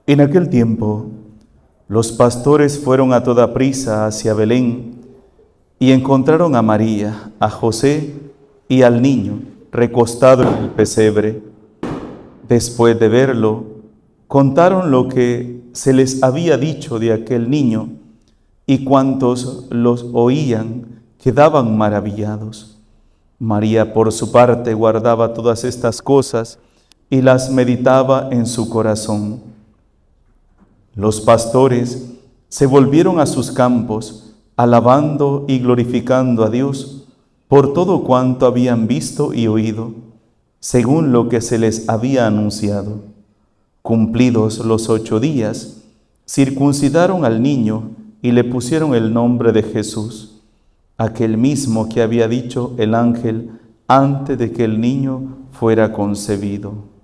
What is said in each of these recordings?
En aquel tiempo, los pastores fueron a toda prisa hacia Belén y encontraron a María, a José y al niño recostado en el pesebre. Después de verlo, contaron lo que se les había dicho de aquel niño, y cuantos los oían quedaban maravillados. María, por su parte, guardaba todas estas cosas y las meditaba en su corazón. Los pastores se volvieron a sus campos, alabando y glorificando a Dios por todo cuanto habían visto y oído, según lo que se les había anunciado. Cumplidos los 8 días, circuncidaron al niño y le pusieron el nombre de Jesús, aquel mismo que había dicho el ángel antes de que el niño fuera concebido.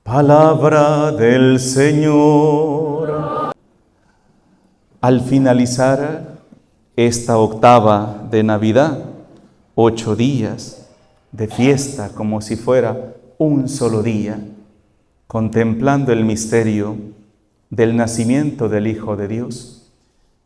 Palabra del Señor. Al finalizar esta octava de Navidad, 8 días de fiesta, como si fuera un solo día, contemplando el misterio del nacimiento del Hijo de Dios.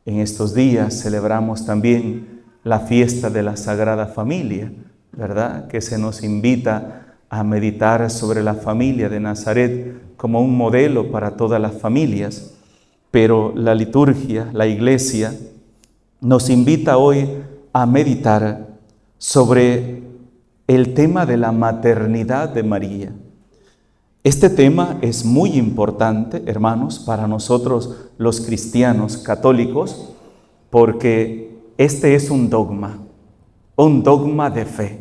En estos días celebramos también la fiesta de la Sagrada Familia, ¿verdad? Que se nos invita a meditar sobre la familia de Nazaret como un modelo para todas las familias. Pero la liturgia, la Iglesia, nos invita hoy a meditar sobre el tema de la maternidad de María. Este tema es muy importante, hermanos, para nosotros los cristianos católicos, porque este es un dogma de fe.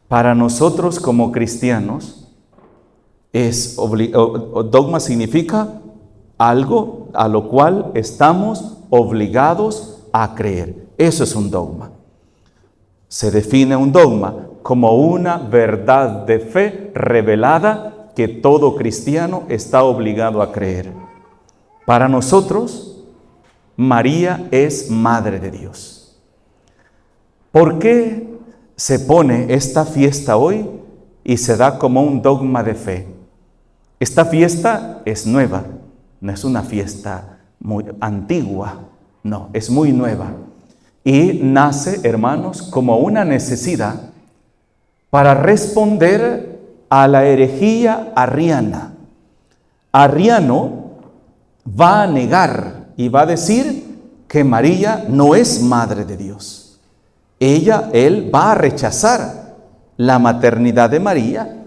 Para nosotros como cristianos, dogma significa algo a lo cual estamos obligados a creer. Eso es un dogma. Se define un dogma como una verdad de fe revelada que todo cristiano está obligado a creer. Para nosotros, María es Madre de Dios. ¿Por qué se pone esta fiesta hoy y se da como un dogma de fe? Esta fiesta es nueva, no es una fiesta muy antigua, no, es muy nueva. Y nace, hermanos, como una necesidad para responder a la herejía arriana. Arriano va a negar y va a decir que María no es Madre de Dios. Él va a rechazar la maternidad de María,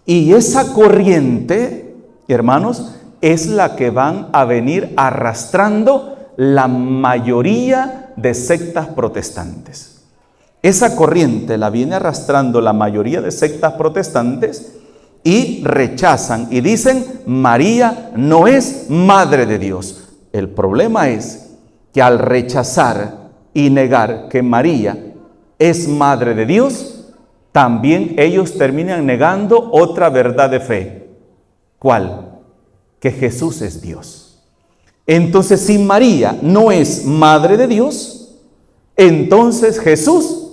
y esa corriente, hermanos, es la que van a venir arrastrando la mayoría de sectas protestantes. Esa corriente la viene arrastrando la mayoría de sectas protestantes y rechazan y dicen: María no es Madre de Dios. El problema es que al rechazar y negar que María es Madre de Dios, también ellos terminan negando otra verdad de fe. ¿Cuál? Que Jesús es Dios. Entonces, si María no es Madre de Dios, entonces Jesús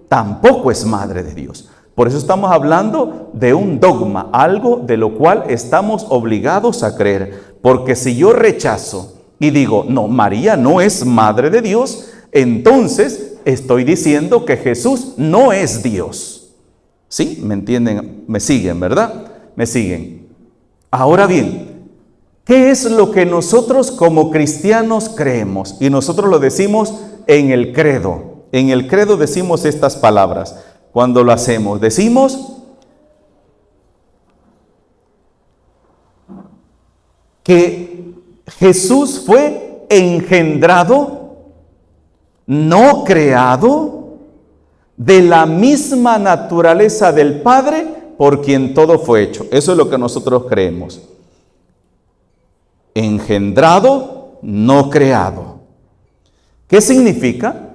tampoco es Madre de Dios. Por eso estamos hablando de un dogma, algo de lo cual estamos obligados a creer. Porque si yo rechazo y digo, no, María no es Madre de Dios, entonces estoy diciendo que Jesús no es Dios. ¿Sí? ¿Me entienden? ¿Me siguen, verdad? ¿Me siguen? Ahora bien, ¿qué es lo que nosotros como cristianos creemos? Y nosotros lo decimos en el credo. En el credo decimos estas palabras. Cuando lo hacemos, decimos que Jesús fue engendrado, no creado, de la misma naturaleza del Padre por quien todo fue hecho. Eso es lo que nosotros creemos. Engendrado, no creado. ¿Qué significa?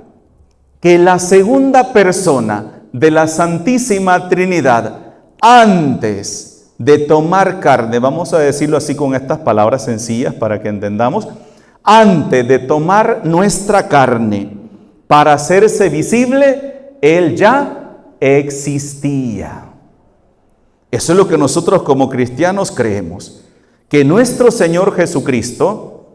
Que la segunda persona de la Santísima Trinidad, antes de tomar carne, vamos a decirlo así con estas palabras sencillas para que entendamos, antes de tomar nuestra carne para hacerse visible, Él ya existía. Eso es lo que nosotros como cristianos creemos, que nuestro Señor Jesucristo,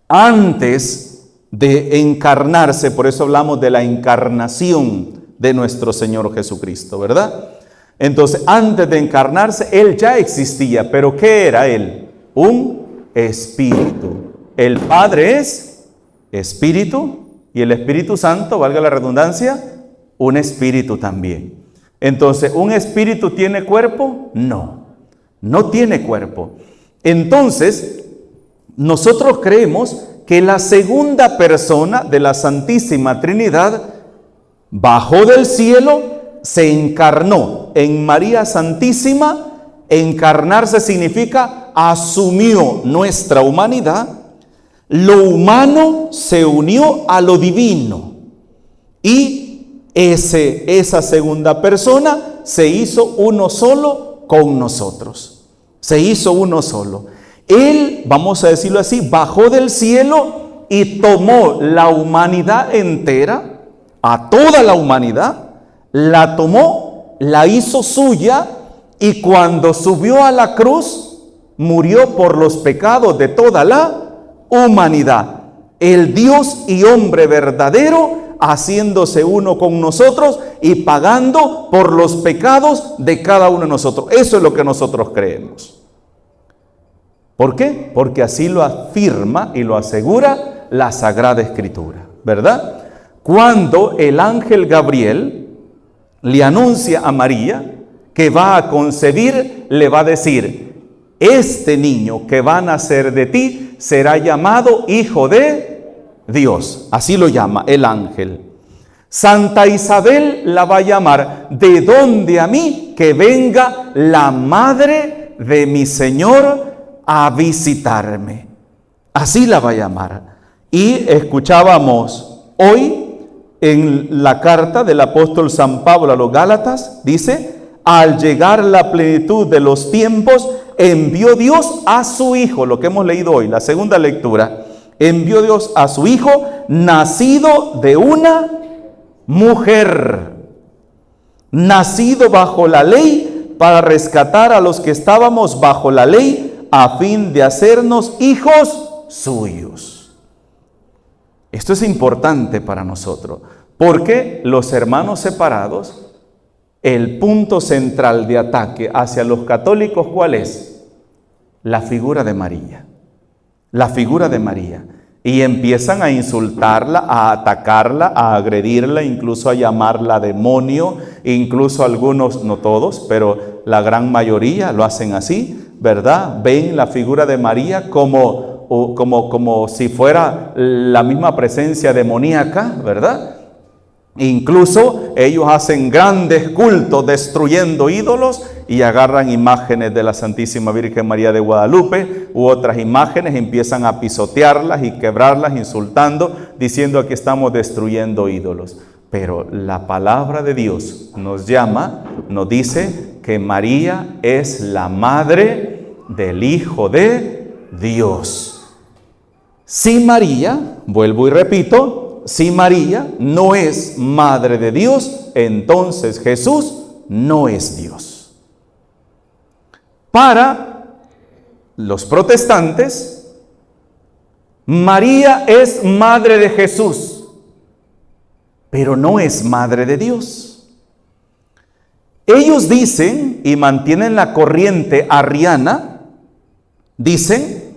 antes de encarnarse, por eso hablamos de la encarnación de nuestro Señor Jesucristo, ¿verdad? Entonces, antes de encarnarse, Él ya existía, pero ¿qué era Él? Un espíritu. El Padre es espíritu y el Espíritu Santo, valga la redundancia, un espíritu también. Entonces, ¿un espíritu tiene cuerpo? No, no tiene cuerpo. Entonces, nosotros creemos que la segunda persona de la Santísima Trinidad bajó del cielo, se encarnó en María Santísima. Encarnarse significa asumió nuestra humanidad. Lo humano se unió a lo divino y esa segunda persona se hizo uno solo con nosotros. Se hizo uno solo. Él, vamos a decirlo así, bajó del cielo y tomó la humanidad entera, a toda la humanidad, la tomó, la hizo suya, y cuando subió a la cruz, murió por los pecados de toda la humanidad. El Dios y hombre verdadero, haciéndose uno con nosotros y pagando por los pecados de cada uno de nosotros. Eso es lo que nosotros creemos. ¿Por qué? Porque así lo afirma y lo asegura la Sagrada Escritura, ¿verdad? Cuando el ángel Gabriel le anuncia a María que va a concebir, le va a decir: este niño que va a nacer de ti será llamado Hijo de Dios. Así lo llama el ángel. Santa Isabel la va a llamar: ¿de dónde a mí que venga la madre de mi Señor a visitarme? Así la va a llamar. Y escuchábamos hoy en la carta del apóstol San Pablo a los Gálatas, dice: al llegar la plenitud de los tiempos, envió Dios a su Hijo, lo que hemos leído hoy, la segunda lectura. Envió Dios a su Hijo, nacido de una mujer, nacido bajo la ley, para rescatar a los que estábamos bajo la ley, a fin de hacernos hijos suyos. Esto es importante para nosotros, porque los hermanos separados, el punto central de ataque hacia los católicos, ¿cuál es? La figura de María. La figura de María. Y empiezan a insultarla, a atacarla, a agredirla, incluso a llamarla demonio. Incluso algunos, no todos, pero la gran mayoría lo hacen así, ¿verdad? Ven la figura de María como si fuera la misma presencia demoníaca, ¿verdad? Incluso ellos hacen grandes cultos destruyendo ídolos y agarran imágenes de la Santísima Virgen María de Guadalupe u otras imágenes, empiezan a pisotearlas y quebrarlas, insultando, diciendo que estamos destruyendo ídolos. Pero la palabra de Dios nos llama, nos dice que María es la madre del Hijo de Dios. Si María, vuelvo y repito, si María no es madre de Dios, entonces Jesús no es Dios. Para los protestantes, María es madre de Jesús, pero no es madre de Dios. Ellos dicen, y mantienen la corriente arriana, dicen,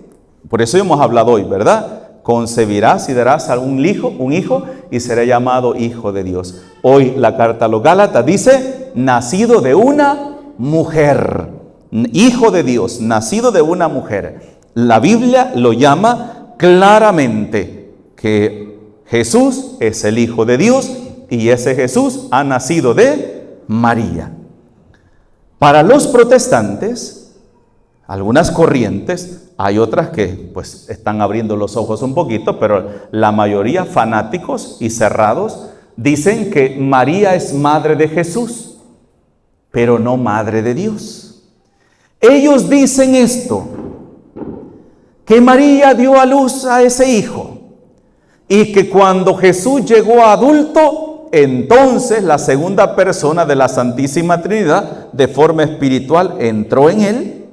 por eso hemos hablado hoy, ¿verdad? Concebirás y darás a un hijo y será llamado Hijo de Dios. Hoy la carta a los Gálatas dice: nacido de una mujer, Hijo de Dios, nacido de una mujer. La Biblia lo llama claramente que Jesús es el Hijo de Dios y ese Jesús ha nacido de María. Para los protestantes, algunas corrientes, hay otras que pues están abriendo los ojos un poquito, pero la mayoría fanáticos y cerrados dicen que María es madre de Jesús, pero no madre de Dios. Ellos dicen esto, que María dio a luz a ese hijo y que cuando Jesús llegó adulto, entonces la segunda persona de la Santísima Trinidad de forma espiritual entró en él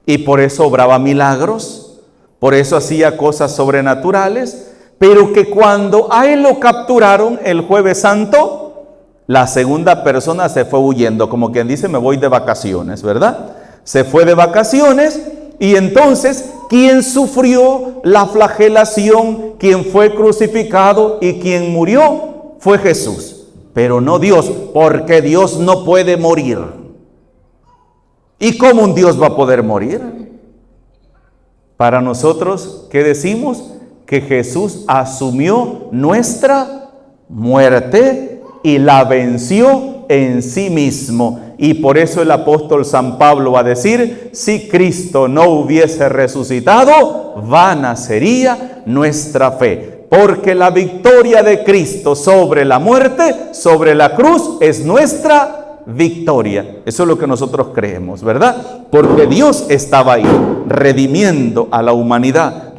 y por eso obraba milagros, por eso hacía cosas sobrenaturales, pero que cuando a él lo capturaron el Jueves Santo, la segunda persona se fue huyendo, como quien dice, me voy de vacaciones, ¿verdad? Se fue de vacaciones y entonces, ¿quién sufrió la flagelación? ¿Quién fue crucificado y quien murió? Fue Jesús, pero no Dios, porque Dios no puede morir. ¿Y cómo un Dios va a poder morir? Para nosotros, ¿qué decimos? Que Jesús asumió nuestra muerte y la venció en sí mismo. Y por eso el apóstol San Pablo va a decir, si Cristo no hubiese resucitado, vana sería nuestra fe. Porque la victoria de Cristo sobre la muerte, sobre la cruz, es nuestra victoria. Eso es lo que nosotros creemos, ¿verdad? Porque Dios estaba ahí, redimiendo a la humanidad,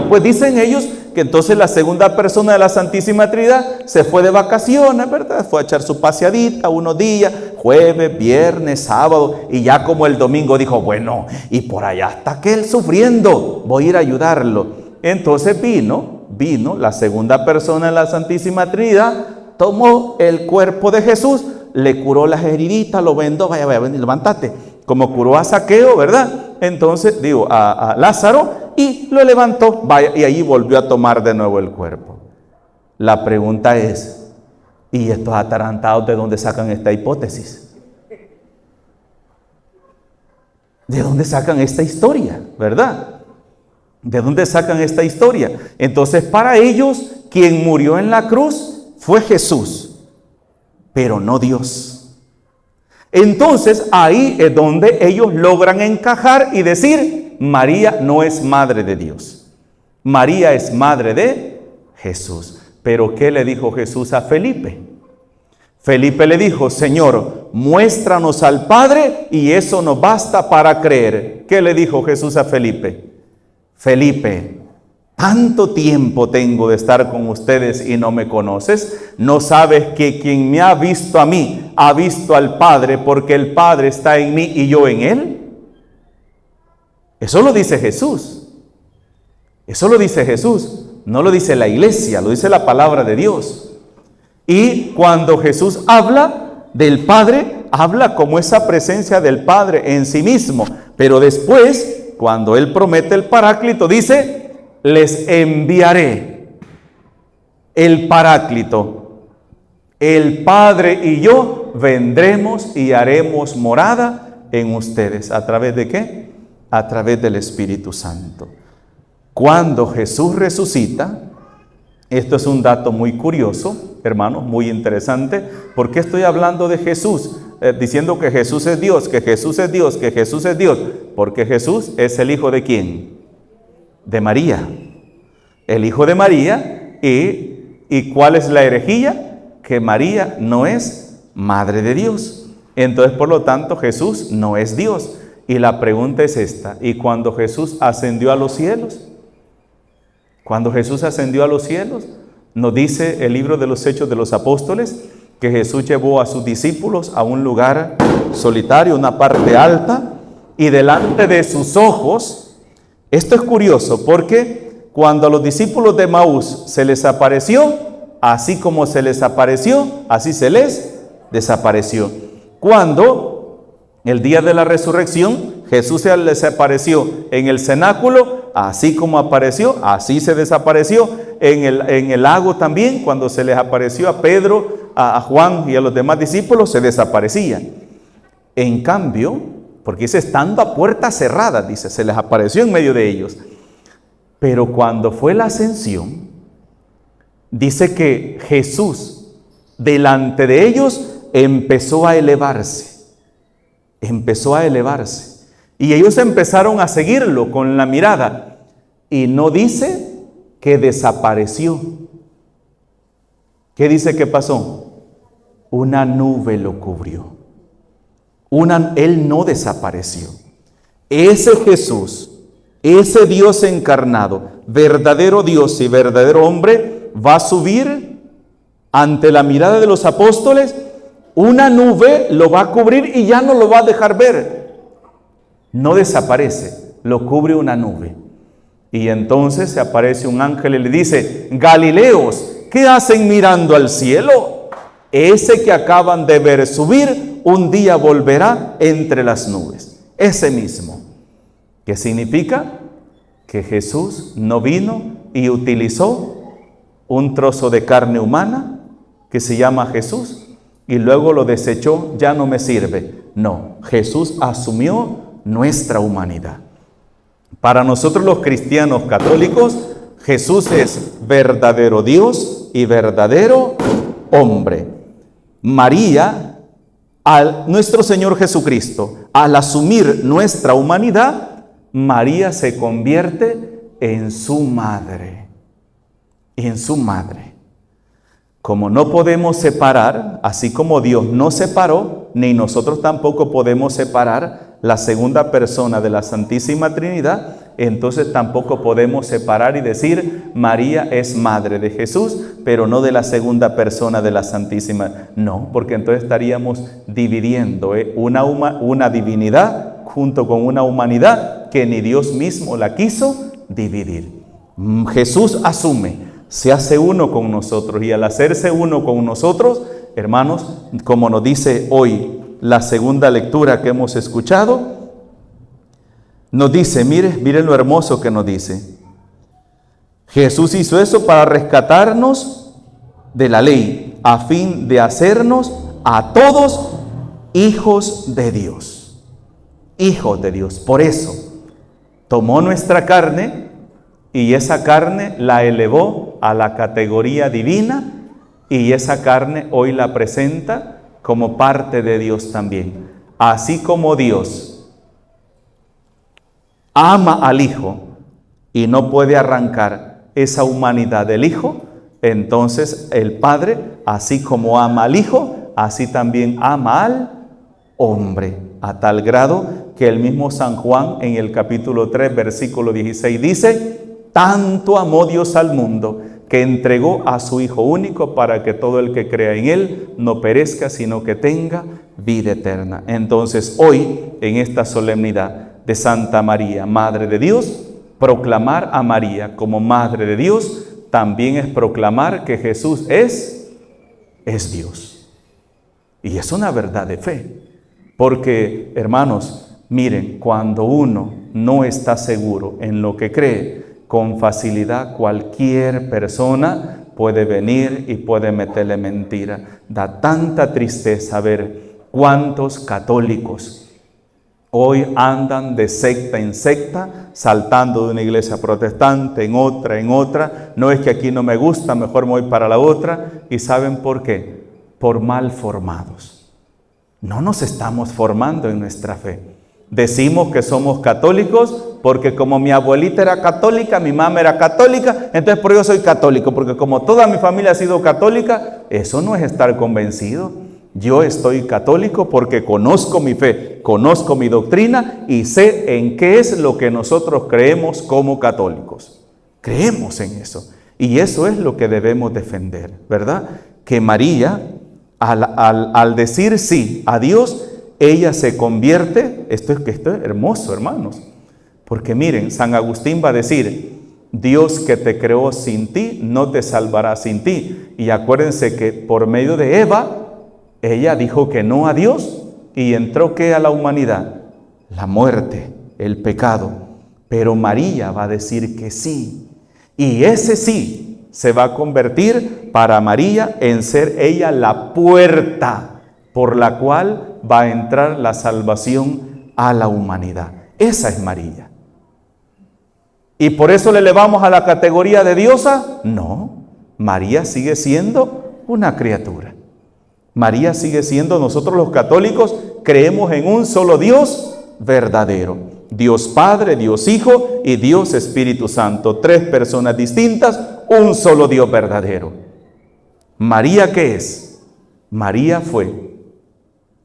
pues dicen ellos que entonces la segunda persona de la Santísima Trinidad se fue de vacaciones, ¿verdad? Fue a echar su paseadita unos días, jueves, viernes, sábado, y ya como el domingo dijo, bueno, y por allá está aquel sufriendo, voy a ir a ayudarlo. Entonces vino la segunda persona de la Santísima Trinidad, tomó el cuerpo de Jesús, le curó las heriditas, lo vendó, vaya, levántate, como curó a Zaqueo, ¿verdad? Entonces, a Lázaro, y lo levantó, vaya, y allí volvió a tomar de nuevo el cuerpo. La pregunta es, ¿y estos atarantados de dónde sacan esta hipótesis? ¿De dónde sacan esta historia, verdad? ¿De dónde sacan esta historia? Entonces, para ellos, quien murió en la cruz fue Jesús, pero no Dios. Entonces ahí es donde ellos logran encajar y decir, María no es madre de Dios, María es madre de Jesús. Pero ¿qué le dijo Jesús a Felipe? Felipe le dijo, Señor, muéstranos al Padre y eso nos basta para creer. ¿Qué le dijo Jesús a Felipe? Felipe, tanto tiempo tengo de estar con ustedes y no me conoces. ¿No sabes que quien me ha visto a mí, ha visto al Padre, porque el Padre está en mí y yo en Él? Eso lo dice Jesús. Eso lo dice Jesús. No lo dice la iglesia, lo dice la palabra de Dios. Y cuando Jesús habla del Padre, habla como esa presencia del Padre en sí mismo. Pero después, cuando Él promete el Paráclito, dice, les enviaré el Paráclito. El Padre y yo vendremos y haremos morada en ustedes. ¿A través de qué? A través del Espíritu Santo. Cuando Jesús resucita, esto es un dato muy curioso, hermanos, muy interesante. ¿Por qué estoy hablando de Jesús? Diciendo que Jesús es Dios, que Jesús es Dios, que Jesús es Dios. Porque Jesús es el Hijo de ¿quién? De María, el Hijo de María. ¿Y cuál es la herejía? Que María no es madre de Dios. Entonces, por lo tanto, Jesús no es Dios. Y la pregunta es esta, ¿y cuando Jesús ascendió a los cielos? Cuando Jesús ascendió a los cielos, nos dice el libro de los Hechos de los Apóstoles que Jesús llevó a sus discípulos a un lugar solitario, una parte alta, y delante de sus ojos. Esto es curioso porque cuando a los discípulos de Emaús se les apareció, así como se les apareció, así se les desapareció. Cuando el día de la resurrección Jesús se les apareció en el cenáculo, así como apareció, así se desapareció. En el lago también, cuando se les apareció a Pedro, a Juan y a los demás discípulos, se desaparecían. En cambio, porque dice, estando a puerta cerrada, dice, se les apareció en medio de ellos. Pero cuando fue la ascensión, dice que Jesús, delante de ellos, empezó a elevarse. Empezó a elevarse. Y ellos empezaron a seguirlo con la mirada. Y no dice que desapareció. ¿Qué dice que pasó? Una nube lo cubrió. Él no desapareció. Ese Jesús, ese Dios encarnado, verdadero Dios y verdadero hombre, va a subir Ante la mirada de los apóstoles, una nube lo va a cubrir y ya no lo va a dejar ver. No desaparece, lo cubre una nube. Y entonces se aparece un ángel y le dice: Galileos, ¿qué hacen mirando al cielo? Ese que acaban de ver subir, un día volverá entre las nubes. Ese mismo. ¿Qué significa? Que Jesús no vino y utilizó un trozo de carne humana que se llama Jesús y luego lo desechó, ya no me sirve. No, Jesús asumió nuestra humanidad. Para nosotros los cristianos católicos, Jesús es verdadero Dios y verdadero hombre. María, nuestro Señor Jesucristo, al asumir nuestra humanidad, María se convierte en su madre. En su madre. Como no podemos separar, así como Dios no separó, ni nosotros tampoco podemos separar la segunda persona de la Santísima Trinidad, entonces tampoco podemos separar y decir María es madre de Jesús, pero no de la segunda persona de la Santísima. No, porque entonces estaríamos dividiendo una divinidad junto con una humanidad que ni Dios mismo la quiso dividir. Jesús asume, se hace uno con nosotros, y al hacerse uno con nosotros, hermanos, como nos dice hoy la segunda lectura que hemos escuchado, nos dice, miren lo hermoso que nos dice. Jesús hizo eso para rescatarnos de la ley, a fin de hacernos a todos hijos de Dios. Hijos de Dios. Por eso tomó nuestra carne y esa carne la elevó a la categoría divina, y esa carne hoy la presenta como parte de Dios también. Así como Dios ama al Hijo y no puede arrancar esa humanidad del Hijo, entonces el Padre, así como ama al Hijo, así también ama al hombre, a tal grado que el mismo San Juan en el capítulo 3, versículo 16 dice: tanto amó Dios al mundo que entregó a su Hijo único para que todo el que crea en Él no perezca, sino que tenga vida eterna. Entonces hoy, en esta solemnidad de Santa María, Madre de Dios, proclamar a María como Madre de Dios también es proclamar que Jesús es Dios. Y es una verdad de fe. Porque, hermanos, miren, cuando uno no está seguro en lo que cree, con facilidad cualquier persona puede venir y puede meterle mentira. Da tanta tristeza ver cuántos católicos hoy andan de secta en secta, saltando de una iglesia protestante en otra. No es que aquí no me gusta, mejor me voy para la otra. ¿Y saben por qué? Por mal formados. No nos estamos formando en nuestra fe. Decimos que somos católicos porque como mi abuelita era católica, mi mamá era católica, entonces por eso soy católico, porque como toda mi familia ha sido católica. Eso no es estar convencido. Yo estoy católico porque conozco mi fe, conozco mi doctrina y sé en qué es lo que nosotros creemos como católicos. Creemos en eso. Y eso es lo que debemos defender, ¿verdad? Que María, al decir sí a Dios, ella se convierte. Esto es hermoso, hermanos. Porque miren, San Agustín va a decir: Dios que te creó sin ti, no te salvará sin ti. Y acuérdense que por medio de Eva, ella dijo que no a Dios y entró ¿qué a la humanidad? La muerte, el pecado. Pero María va a decir que sí. Y ese sí se va a convertir para María en ser ella la puerta por la cual va a entrar la salvación a la humanidad. Esa es María. ¿Y por eso le elevamos a la categoría de diosa? No, María sigue siendo una criatura. María sigue siendo, nosotros los católicos creemos en un solo Dios verdadero. Dios Padre, Dios Hijo y Dios Espíritu Santo. 3 personas distintas, un solo Dios verdadero. ¿María qué es? María fue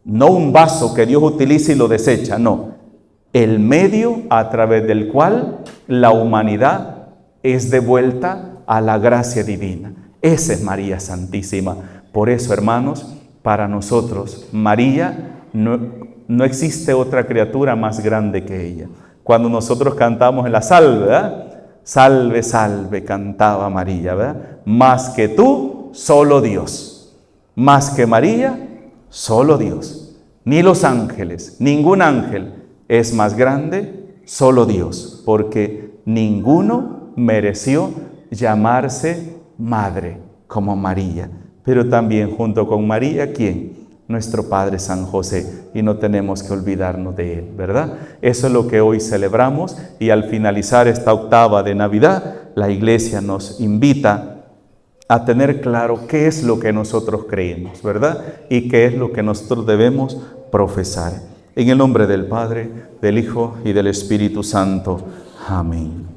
no un vaso que Dios utiliza y lo desecha, no. El medio a través del cual la humanidad es devuelta a la gracia divina. Esa es María Santísima. Por eso, hermanos, para nosotros, María no existe otra criatura más grande que ella. Cuando nosotros cantamos en la salve, ¿verdad? Salve, salve, cantaba María, ¿verdad? Más que tú, solo Dios. Más que María, solo Dios. Ni los ángeles, ningún ángel es más grande, solo Dios. Porque ninguno mereció llamarse madre como María. Pero también junto con María, ¿quién? Nuestro Padre San José, y no tenemos que olvidarnos de él, ¿verdad? Eso es lo que hoy celebramos, y al finalizar esta octava de Navidad, la Iglesia nos invita a tener claro qué es lo que nosotros creemos, ¿verdad? Y qué es lo que nosotros debemos profesar. En el nombre del Padre, del Hijo y del Espíritu Santo. Amén.